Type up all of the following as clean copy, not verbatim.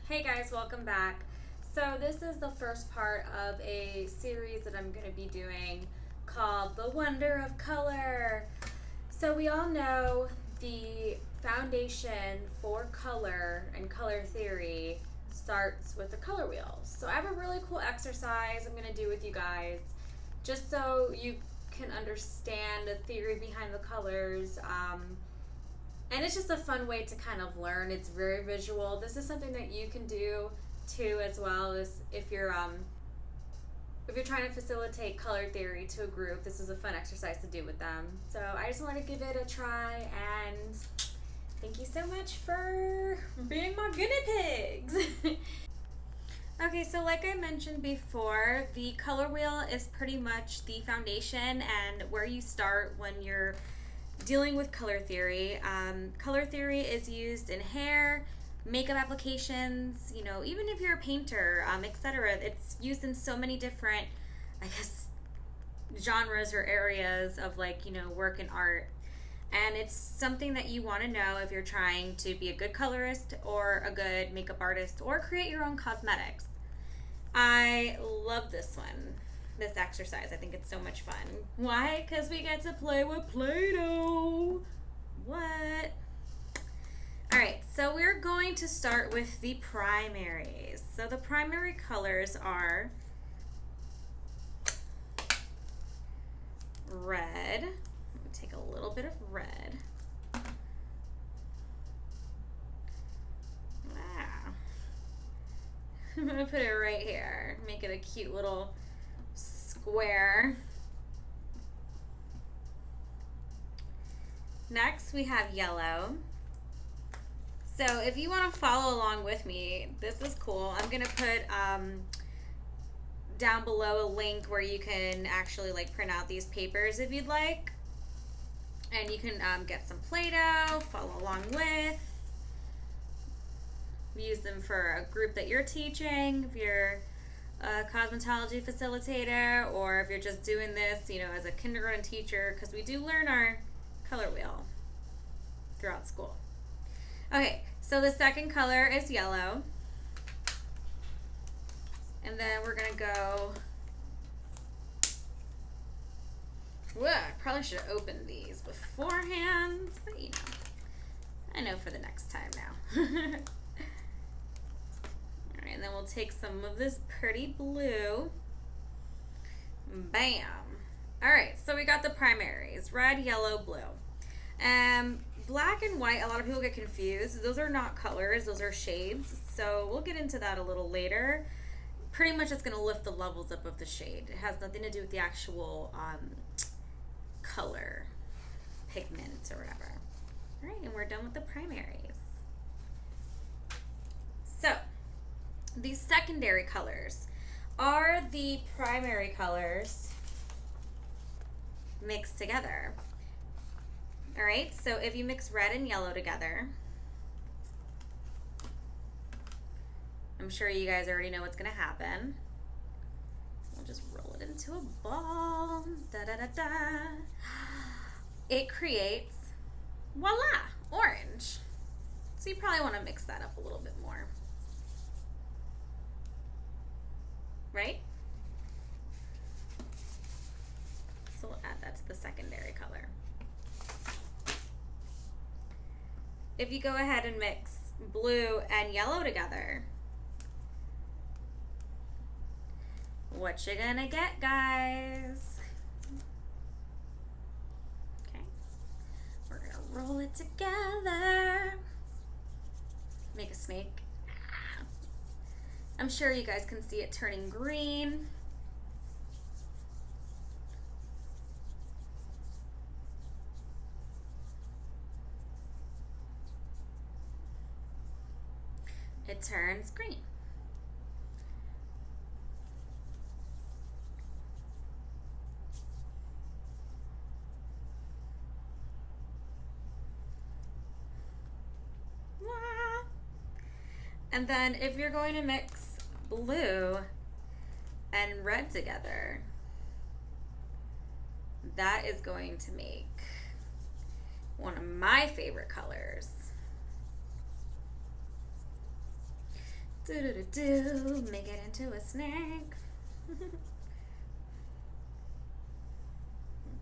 Hey guys, welcome back. So this is the first part of a series that I'm going to be doing called The Wonder of Color. So we all know the foundation for color and color theory starts with the color wheel. So I have a really cool exercise I'm going to do with you guys just so you can understand the theory behind the colors. And it's just a fun way to kind of learn. It's very visual. This is something that you can do too, as well as if you're trying to facilitate color theory to a group. This is a fun exercise to do with them. So I just want to give it a try, and thank you so much for being my guinea pigs. Okay, so like I mentioned before, the color wheel is pretty much the foundation and where you start when you're dealing with color theory. Color theory is used in hair, makeup applications, even if you're a painter, etc. It's used in so many different, I guess, genres or areas of work and art. And it's something that you want to know if you're trying to be a good colorist or a good makeup artist or create your own cosmetics. I love this exercise. I think it's so much fun. Why? Because we get to play with Play-Doh. What? Alright, so we're going to start with the primaries. So the primary colors are red. Let me take a little bit of red. Wow. I'm going to put it right here. Make it a cute little square. Next, we have yellow. So if you want to follow along with me, this is cool. I'm going to put down below a link where you can actually print out these papers if you'd like. And you can get some Play-Doh, follow along with. Use them for a group that you're teaching, if you're a cosmetology facilitator, or if you're just doing this, as a kindergarten teacher, because we do learn our color wheel throughout school. Okay, so the second color is yellow. And then we're going to go... Whoa, I probably should have opened these beforehand, but I know for the next time now. Alright, and then we'll take some of this pretty blue. Bam! Alright, so we got the primaries. Red, yellow, blue. Black and white, a lot of people get confused. Those are not colors, those are shades. So we'll get into that a little later. Pretty much it's going to lift the levels up of the shade. It has nothing to do with the actual color, pigment, or whatever. Alright, and we're done with the primaries. So, these secondary colors are the primary colors mixed together. Alright, so if you mix red and yellow together, I'm sure you guys already know what's going to happen. We'll just roll it into a ball. Da da da da. It creates, voila, orange. So you probably want to mix that up a little bit more. Right? So we'll add that to the secondary color. If you go ahead and mix blue and yellow together, what you gonna get, guys? Okay. We're gonna roll it together. Make a snake. I'm sure you guys can see it turning green. It turns green. And then if you're going to mix blue and red together, that is going to make one of my favorite colors. Do make it into a snake.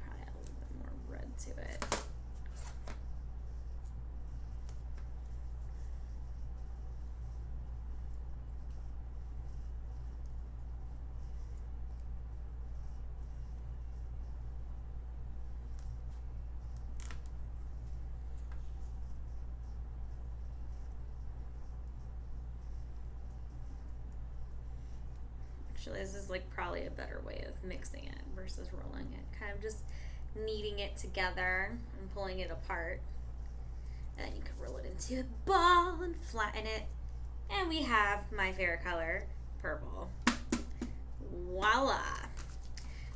Probably add a little bit more red to it. Actually, this is like probably a better way of mixing it versus rolling it. Kind of just kneading it together and pulling it apart. And then you can roll it into a ball and flatten it. And we have my favorite color, purple. Voila!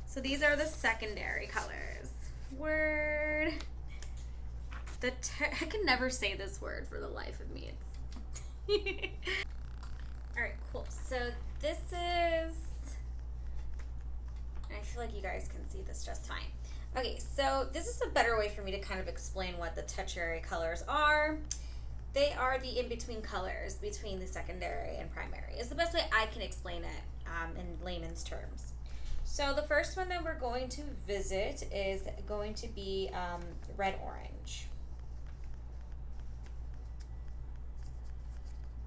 So these are the secondary colors. Word. I can never say this word for the life of me. Alright, cool. So this is, I feel like you guys can see this just fine. Okay, so this is a better way for me to kind of explain what the tertiary colors are. They are the in-between colors between the secondary and primary. It's the best way I can explain it in layman's terms. So the first one that we're going to visit is going to be red-orange.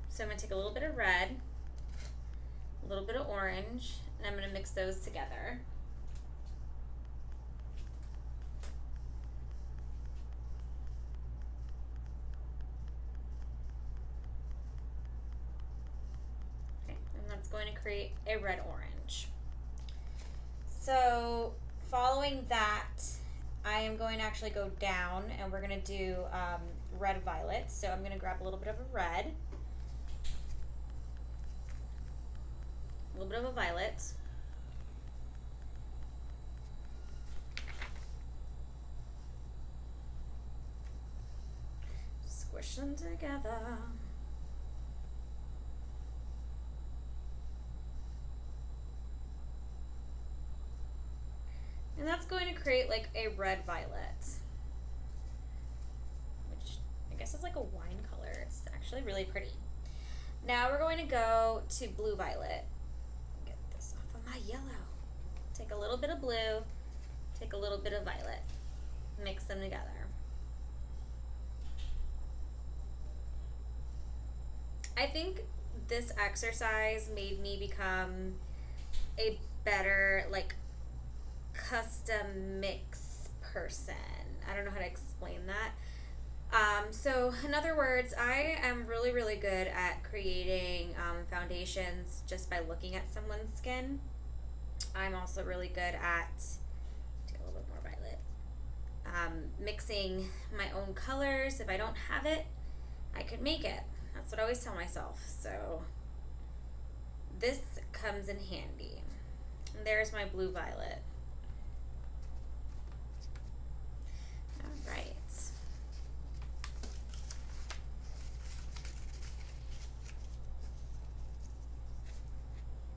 So I'm going to take a little bit of red, a little bit of orange, and I'm going to mix those together. Okay, and that's going to create a red-orange. So following that, I am going to actually go down and we're going to do red-violet. So I'm going to grab a little bit of a red, a little bit of a violet, squish them together. And that's going to create like a red-violet, which I guess is like a wine color. It's actually really pretty. Now we're going to go to blue-violet. Get this off of my yellow. Take a little bit of blue, take a little bit of violet, mix them together. I think this exercise made me become a better like custom mix person. I don't know how to explain that. So in other words, I am really, really good at creating foundations just by looking at someone's skin. I'm also really good at, take a little bit more violet, mixing my own colors. If I don't have it, I could make it. That's what I always tell myself. So this comes in handy. And there's my blue-violet. All right.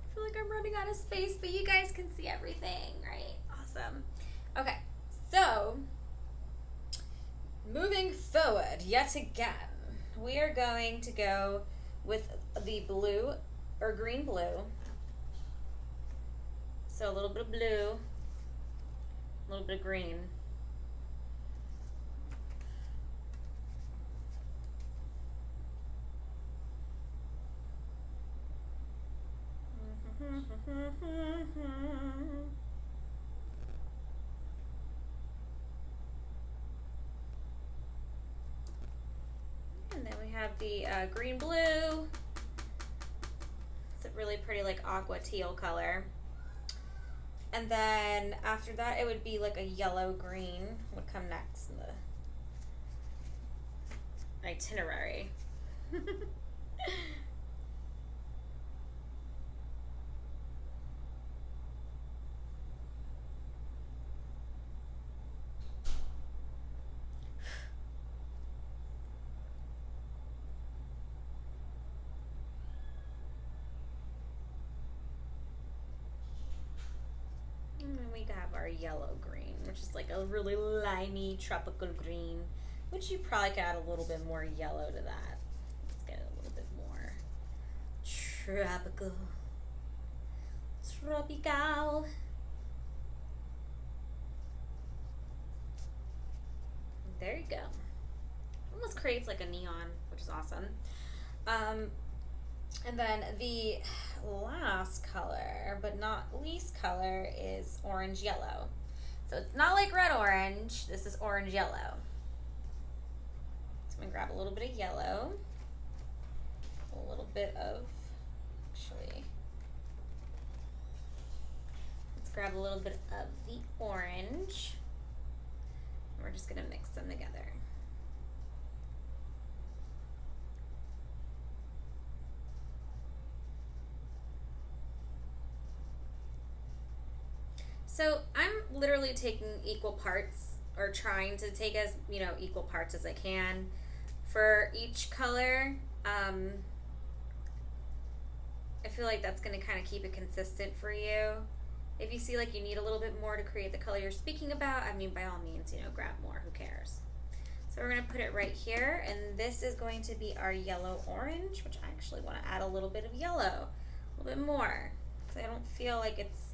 I feel like I'm running out of space, but you guys can see everything, right? Awesome. Okay, so moving forward yet again, we are going to go with the blue or green blue. So a little bit of blue, a little bit of green. And then we have the green blue. It's a really pretty like aqua teal color. And then after that it would be like a yellow green would come next in the itinerary. And then we have our yellow green, which is like a really limey tropical green, which you probably could add a little bit more yellow to that. Let's get it a little bit more tropical. Tropical. There you go. Almost creates like a neon, which is awesome. And then the last color, but not least color, is orange yellow. So it's not like red orange, this is orange yellow. So I'm gonna grab a little bit of yellow, a little bit of, actually, let's grab a little bit of the orange. And we're just gonna mix them together. So I'm literally taking equal parts, or trying to take as, equal parts as I can for each color. I feel like that's going to kind of keep it consistent for you. If you see like you need a little bit more to create the color you're speaking about, I mean, by all means, grab more, who cares? So we're going to put it right here, and this is going to be our yellow-orange, which I actually want to add a little bit of yellow, a little bit more, because I don't feel like it's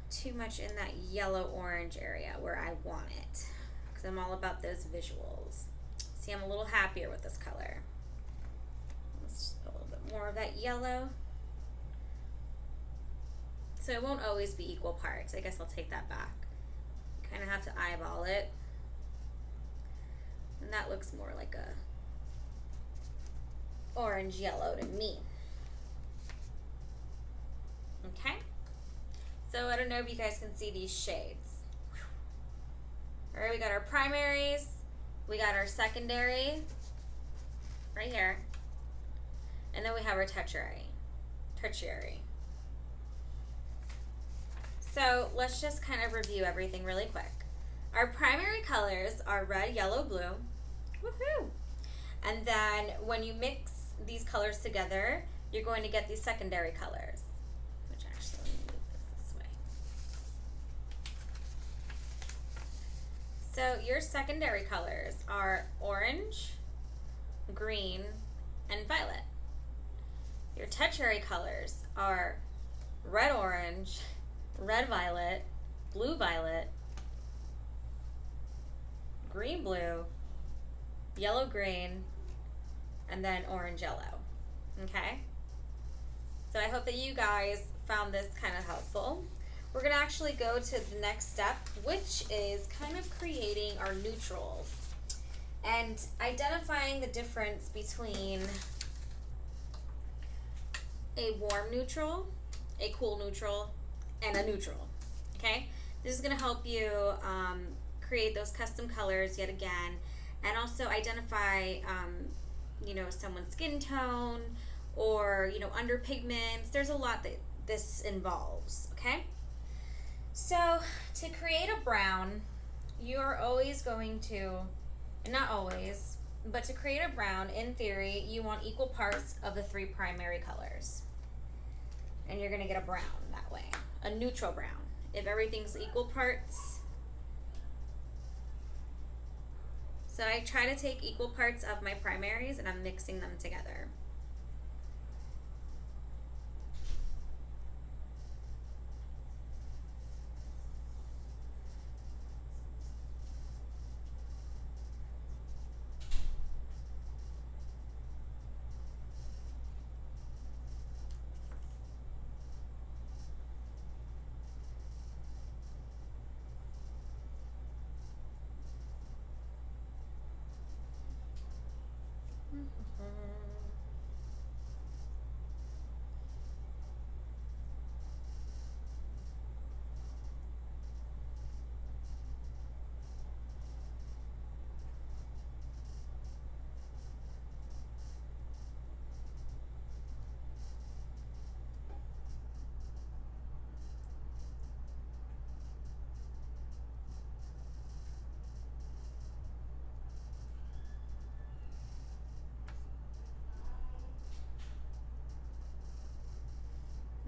too much in that yellow-orange area where I want it, because I'm all about those visuals. See, I'm a little happier with this color. Let's just put a little bit more of that yellow. So it won't always be equal parts. I guess I'll take that back. You kind of have to eyeball it. And that looks more like a orange yellow to me. Okay? So I don't know if you guys can see these shades. All right, we got our primaries, we got our secondary, right here, and then we have our tertiary. So let's just kind of review everything really quick. Our primary colors are red, yellow, blue. Woohoo! And then when you mix these colors together, you're going to get these secondary colors. Which actually, let me move this way. So your secondary colors are orange, green, and violet. Your tertiary colors are red-orange, red-violet, blue-violet, green-blue, yellow-green, and then orange-yellow. Okay? So I hope that you guys found this kind of helpful. We're going to actually go to the next step, which is kind of creating our neutrals and identifying the difference between a warm neutral, a cool neutral, and a neutral. Okay? This is going to help you create those custom colors yet again, and also identify someone's skin tone, or underpigments. There's a lot that this involves. Okay, so to create a brown, you're always going to, not always, but to create a brown, in theory, you want equal parts of the three primary colors, and you're going to get a brown that way, a neutral brown. If everything's equal parts, so I try to take equal parts of my primaries and I'm mixing them together.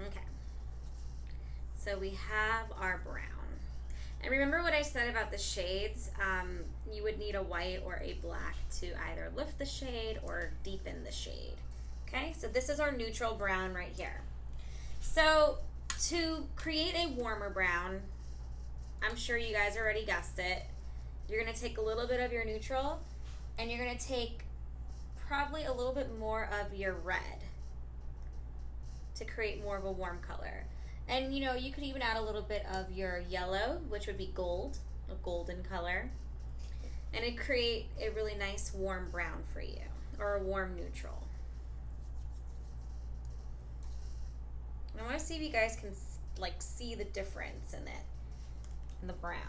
Okay, so we have our brown. And remember what I said about the shades? You would need a white or a black to either lift the shade or deepen the shade. Okay, so this is our neutral brown right here. So to create a warmer brown, I'm sure you guys already guessed it, you're going to take a little bit of your neutral and you're going to take probably a little bit more of your red to create more of a warm color. And you know, you could even add a little bit of your yellow, which would be gold, a golden color, and it'd create a really nice warm brown for you, or a warm neutral. And I want to see if you guys can like see the difference in it, in the brown.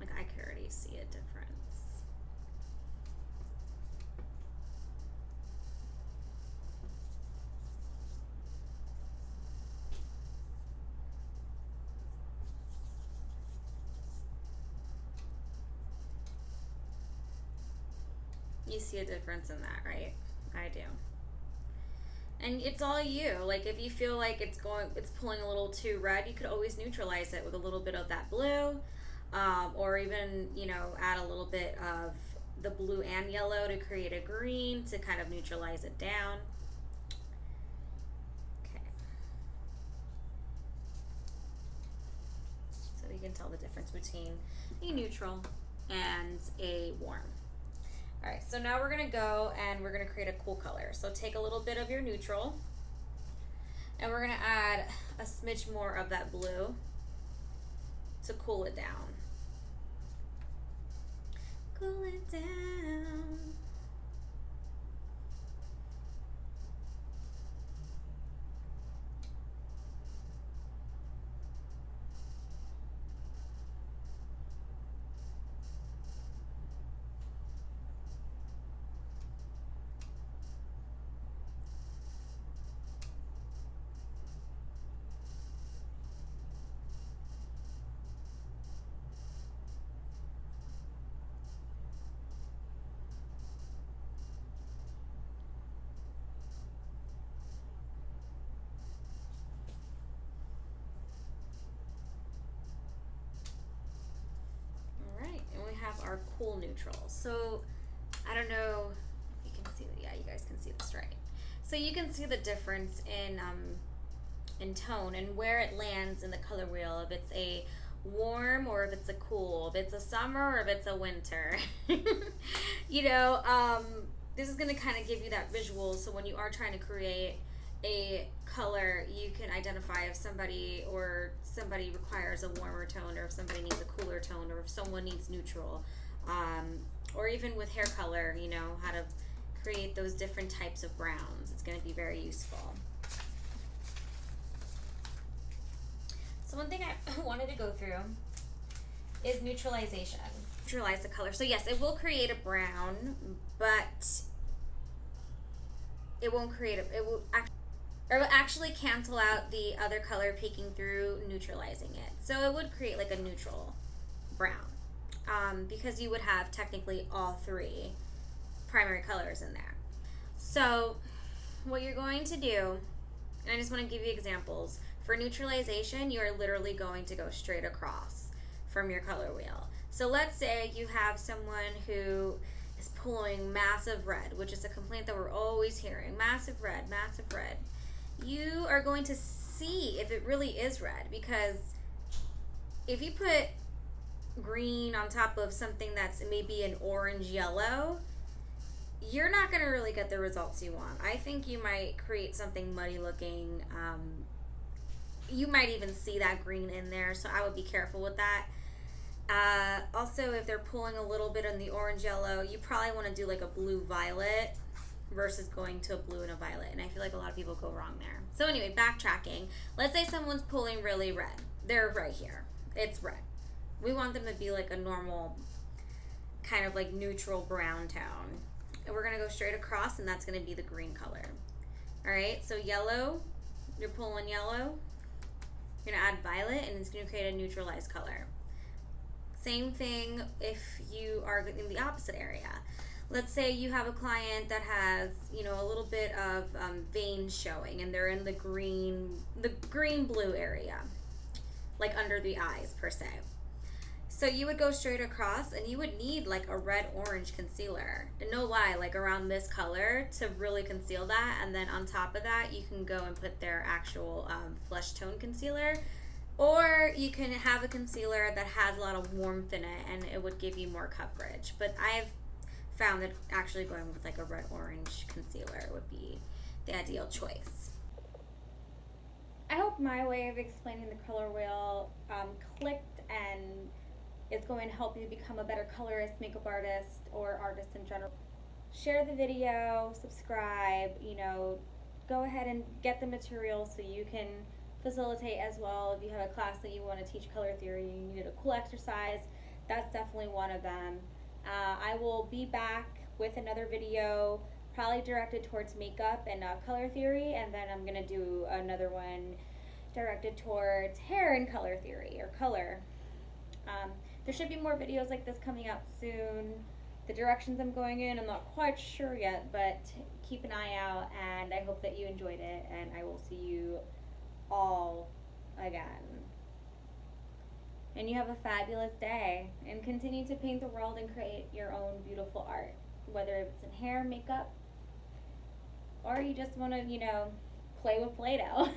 Like I could already see a difference. You see a difference in that, right? I do. And it's all you. Like if you feel like it's pulling a little too red, you could always neutralize it with a little bit of that blue, or even, you know, add a little bit of the blue and yellow to create a green to kind of neutralize it down. Okay. So you can tell the difference between a neutral and a warm. All right, so now we're gonna go and we're gonna create a cool color. So take a little bit of your neutral and we're gonna add a smidge more of that blue to cool it down. Cool it down. Our cool neutral. So I don't know if you can see that. Yeah, you guys can see this, right? So you can see the difference in tone and where it lands in the color wheel, if it's a warm or if it's a cool, if it's a summer or if it's a winter. You know, this is going to kind of give you that visual, so when you are trying to create a color, you can identify if somebody requires a warmer tone, or if somebody needs a cooler tone, or if someone needs neutral, or even with hair color, you know, how to create those different types of browns. It's going to be very useful. So one thing I wanted to go through is neutralization. Neutralize the color. So yes, it will create a brown, but it won't create it will actually cancel out the other color peeking through, neutralizing it. So it would create like a neutral brown, because you would have technically all three primary colors in there. So what you're going to do, and I just want to give you examples, for neutralization, you are literally going to go straight across from your color wheel. So let's say you have someone who is pulling massive red, which is a complaint that we're always hearing, massive red, massive red. You are going to see if it really is red, because if you put green on top of something that's maybe an orange yellow, you're not going to really get the results you want. I think you might create something muddy looking. You might even see that green in there, so I would be careful with that. Also, if they're pulling a little bit on the orange yellow, you probably want to do like a blue violet versus going to a blue and a violet, and I feel like a lot of people go wrong there. So anyway, backtracking. Let's say someone's pulling really red. They're right here. It's red. We want them to be like a normal kind of like neutral brown tone. And we're going to go straight across, and that's going to be the green color. All right, so yellow, you're pulling yellow. You're going to add violet, and it's going to create a neutralized color. Same thing if you are in the opposite area. let's say you have a client that has, you know, a little bit of veins showing, and they're in the green blue area, like under the eyes per se. So you would go straight across, and you would need like a red orange concealer, and no lie, like around this color to really conceal that. And then on top of that, you can go and put their actual flesh tone concealer, or you can have a concealer that has a lot of warmth in it, and it would give you more coverage. But I've found that actually going with like a red orange concealer would be the ideal choice. I hope my way of explaining the color wheel clicked and is going to help you become a better colorist, makeup artist, or artist in general. Share the video, subscribe, you know, go ahead and get the material so you can facilitate as well. If you have a class that you want to teach color theory, you need a cool exercise, that's definitely one of them. I will be back with another video probably directed towards makeup and color theory, and then I'm going to do another one directed towards hair and color theory, or color. There should be more videos like this coming out soon. The directions I'm going in, I'm not quite sure yet, but keep an eye out, and I hope that you enjoyed it, and I will see you all again. And you have a fabulous day, and continue to paint the world and create your own beautiful art, whether it's in hair, makeup, or you just want to, you know, play with Play-Doh.